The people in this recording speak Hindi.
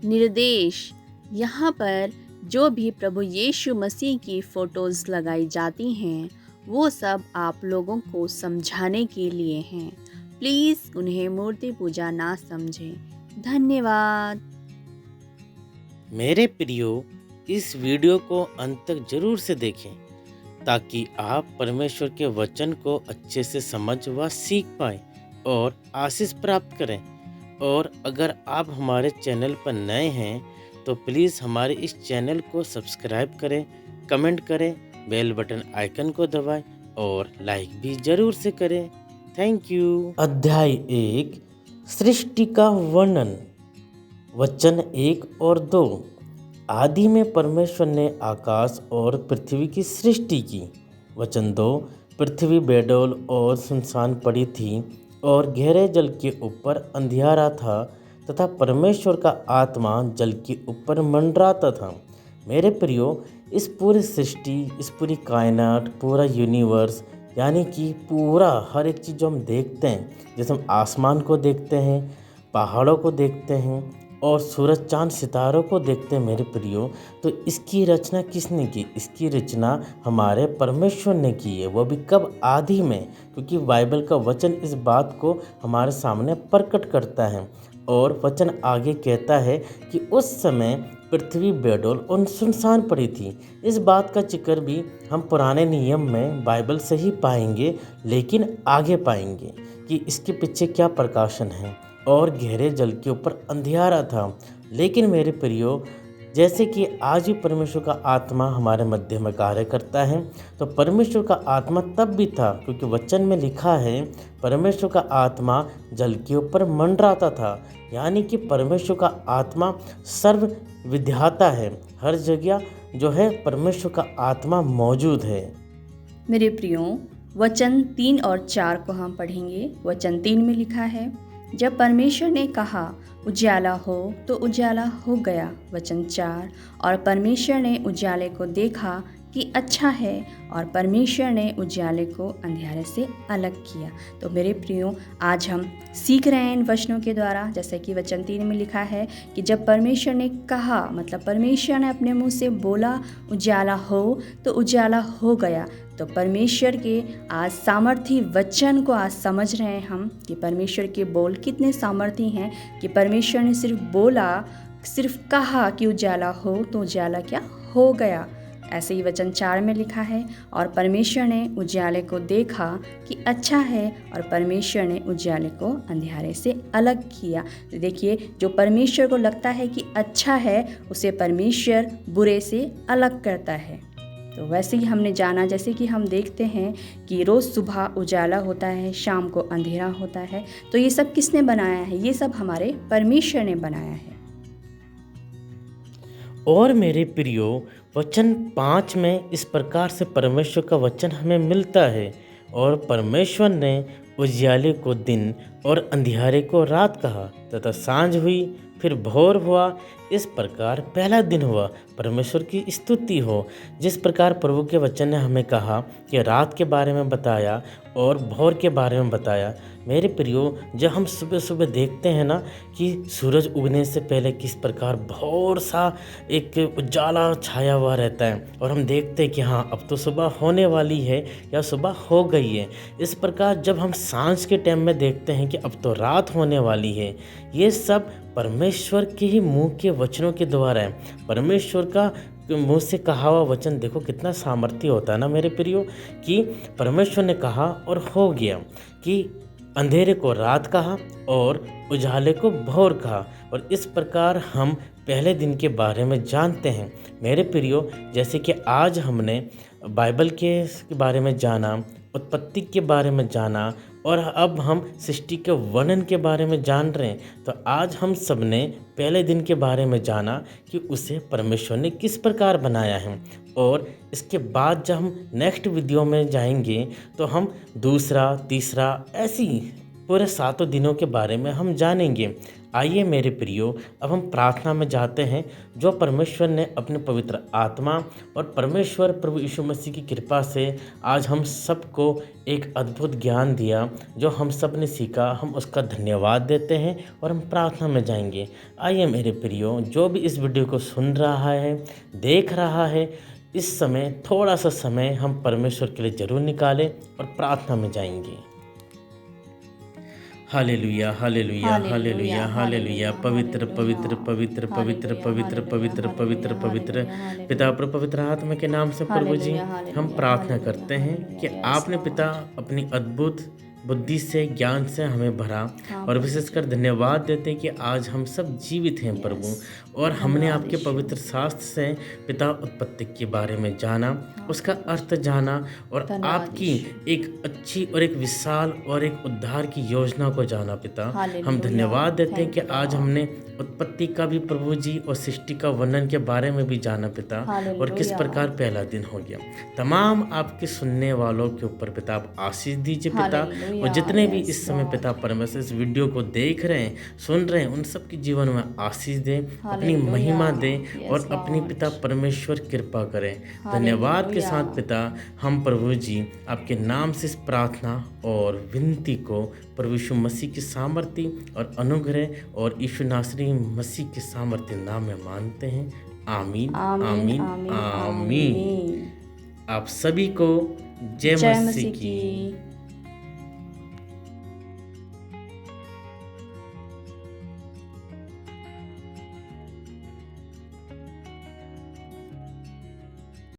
निर्देश। यहाँ पर जो भी प्रभु यीशु मसीह की फ़ोटोज़ लगाई जाती हैं वो सब आप लोगों को समझाने के लिए हैं। प्लीज़ उन्हें मूर्ति पूजा ना समझें। धन्यवाद। मेरे प्रियो, इस वीडियो को अंत तक जरूर से देखें ताकि आप परमेश्वर के वचन को अच्छे से समझ व सीख पाएं और आशीष प्राप्त करें। और अगर आप हमारे चैनल पर नए हैं तो प्लीज़ हमारे इस चैनल को सब्सक्राइब करें, कमेंट करें, बेल बटन आइकन को दबाएं और लाइक भी जरूर से करें। Thank you. अध्याय 1, सृष्टि का वर्णन। वचन 1 और 2। आदि में परमेश्वर ने आकाश और पृथ्वी की सृष्टि की। वचन 2। पृथ्वी बेडौल और सुनसान पड़ी थी और गहरे जल के ऊपर अंधियारा था तथा परमेश्वर का आत्मा जल के ऊपर मंडराता था। मेरे प्रियो, इस पूरी सृष्टि, इस पूरी कायनात, पूरा यूनिवर्स, यानी कि पूरा हर एक चीज़ जो हम देखते हैं, जैसे हम आसमान को देखते हैं, पहाड़ों को देखते हैं और सूरज चांद सितारों को देखते हैं मेरे प्रियो, तो इसकी रचना किसने की? इसकी रचना हमारे परमेश्वर ने की है। वो भी कब? आदि में। क्योंकि बाइबल का वचन इस बात को हमारे सामने प्रकट करता है। और वचन आगे कहता है कि उस समय पृथ्वी बेडौल और सुनसान पड़ी थी। इस बात का जिक्र भी हम पुराने नियम में बाइबल से ही पाएंगे, लेकिन आगे पाएंगे कि इसके पीछे क्या प्रकाशन है। और गहरे जल के ऊपर अंधियारा था। लेकिन मेरे प्रियो, जैसे कि आज भी परमेश्वर का आत्मा हमारे मध्य में कार्य करता है, तो परमेश्वर का आत्मा तब भी था, क्योंकि वचन में लिखा है परमेश्वर का आत्मा जल के ऊपर मंडराता था। यानी कि परमेश्वर का आत्मा सर्व विद्याता है। हर जगह जो है परमेश्वर का आत्मा मौजूद है। मेरे प्रियो, वचन 3 और 4 को हम पढ़ेंगे। वचन 3 में लिखा है, जब परमेश्वर ने कहा उजाला हो तो उजाला हो गया। वचन 4, और परमेश्वर ने उजाले को देखा कि अच्छा है, और परमेश्वर ने उजाले को अंधियारे से अलग किया। तो मेरे प्रियो, आज हम सीख रहे हैं इन वचनों के द्वारा, जैसे कि वचन 3 में लिखा है कि जब परमेश्वर ने कहा, मतलब परमेश्वर ने अपने मुंह से बोला उजाला हो तो उजाला हो गया। तो परमेश्वर के आज सामर्थी वचन को आज समझ रहे हैं हम कि परमेश्वर के बोल कितने सामर्थी हैं कि परमेश्वर ने सिर्फ बोला, सिर्फ कहा कि उजाला हो तो उजाला क्या हो गया। ऐसे ही वचन 4 में लिखा है, और परमेश्वर ने उजाले को देखा कि अच्छा है, और परमेश्वर ने उजाले को अंधियारे से अलग किया। तो देखिए, जो परमेश्वर को लगता है कि अच्छा है, उसे परमेश्वर बुरे से अलग करता है। तो वैसे ही हमने जाना, जैसे कि हम देखते हैं कि रोज़ सुबह उजाला होता है, शाम को अंधेरा होता है। तो ये सब किसने बनाया है? ये सब हमारे परमेश्वर ने बनाया है। और मेरे प्रियो, वचन 5 में इस प्रकार से परमेश्वर का वचन हमें मिलता है, और परमेश्वर ने उजियाले को दिन और अंधियारे को रात कहा, तथा सांझ हुई, फिर भोर हुआ। इस प्रकार पहला दिन हुआ। परमेश्वर की स्तुति हो। जिस प्रकार प्रभु के वचन ने हमें कहा कि रात के बारे में बताया और भोर के बारे में बताया। मेरे प्रियो, जब हम सुबह सुबह देखते हैं ना कि सूरज उगने से पहले किस प्रकार भोर सा एक उजाला छाया हुआ रहता है, और हम देखते हैं कि हाँ, अब तो सुबह होने वाली है या सुबह हो गई है। इस प्रकार जब हम सांझ के टाइम में देखते हैं कि अब तो रात होने वाली है, ये सब परमेश्वर के ही मुंह के वचनों के द्वारा है। परमेश्वर का मुंह से कहा हुआ वचन देखो कितना सामर्थ्य होता है ना मेरे प्रियो, कि परमेश्वर ने कहा और हो गया, कि अंधेरे को रात कहा और उजाले को भोर कहा। और इस प्रकार हम पहले दिन के बारे में जानते हैं मेरे प्रियो। जैसे कि आज हमने बाइबल के बारे में जाना, उत्पत्ति के बारे में जाना, और अब हम सृष्टि के वर्णन के बारे में जान रहे हैं। तो आज हम सब ने पहले दिन के बारे में जाना कि उसे परमेश्वर ने किस प्रकार बनाया है। और इसके बाद जब हम नेक्स्ट वीडियो में जाएंगे तो हम दूसरा, तीसरा, ऐसी पूरे 7 दिनों के बारे में हम जानेंगे। आइए मेरे प्रियो, अब हम प्रार्थना में जाते हैं। जो परमेश्वर ने अपने पवित्र आत्मा और परमेश्वर प्रभु यीशु मसीह की कृपा से आज हम सबको एक अद्भुत ज्ञान दिया, जो हम सब ने सीखा, हम उसका धन्यवाद देते हैं और हम प्रार्थना में जाएंगे। आइए मेरे प्रियो, जो भी इस वीडियो को सुन रहा है, देख रहा है, इस समय थोड़ा सा समय हम परमेश्वर के लिए जरूर निकालें और प्रार्थना में जाएंगे। Hallelujah, hallelujah, hallelujah, hallelujah. पवित्र पवित्र पवित्र पवित्र पवित्र पवित्र पवित्र पवित्र पिता प्रभु पवित्र आत्मा के नाम से प्रभु जी हम प्रार्थना करते हैं कि आपने पिता अपनी अद्भुत बुद्धि से, ज्ञान से हमें भरा, और विशेषकर धन्यवाद देते हैं कि आज हम सब जीवित हैं प्रभु, और हमने आपके पवित्र शास्त्र से पिता उत्पत्ति के बारे में जाना, उसका अर्थ जाना, और आपकी एक अच्छी और एक विशाल और एक उद्धार की योजना को जाना पिता। हम धन्यवाद देते हैं कि आज हमने उत्पत्ति का भी प्रभु जी और सृष्टि का वर्णन के बारे में भी जाना पिता, और किस प्रकार पहला दिन हो गया। तमाम आपके सुनने वालों के ऊपर पिता आप आशीष दीजिए पिता, और जितने भी इस समय पिता परमेश्वर इस वीडियो को देख रहे हैं, सुन रहे हैं, उन सब के जीवन में आशीष दे, अपनी महिमा दे, और अपनी पिता परमेश्वर कृपा करें। धन्यवाद के साथ पिता हम प्रभु जी आपके नाम से इस प्रार्थना और विनती को प्रभु यीशु मसीह की सामर्थ्य और अनुग्रह और यीशु नासरी मसीह के सामर्थ्य नाम में मानते हैं। आमीन, आमीन, आमीन। आप सभी को जय मसीह की।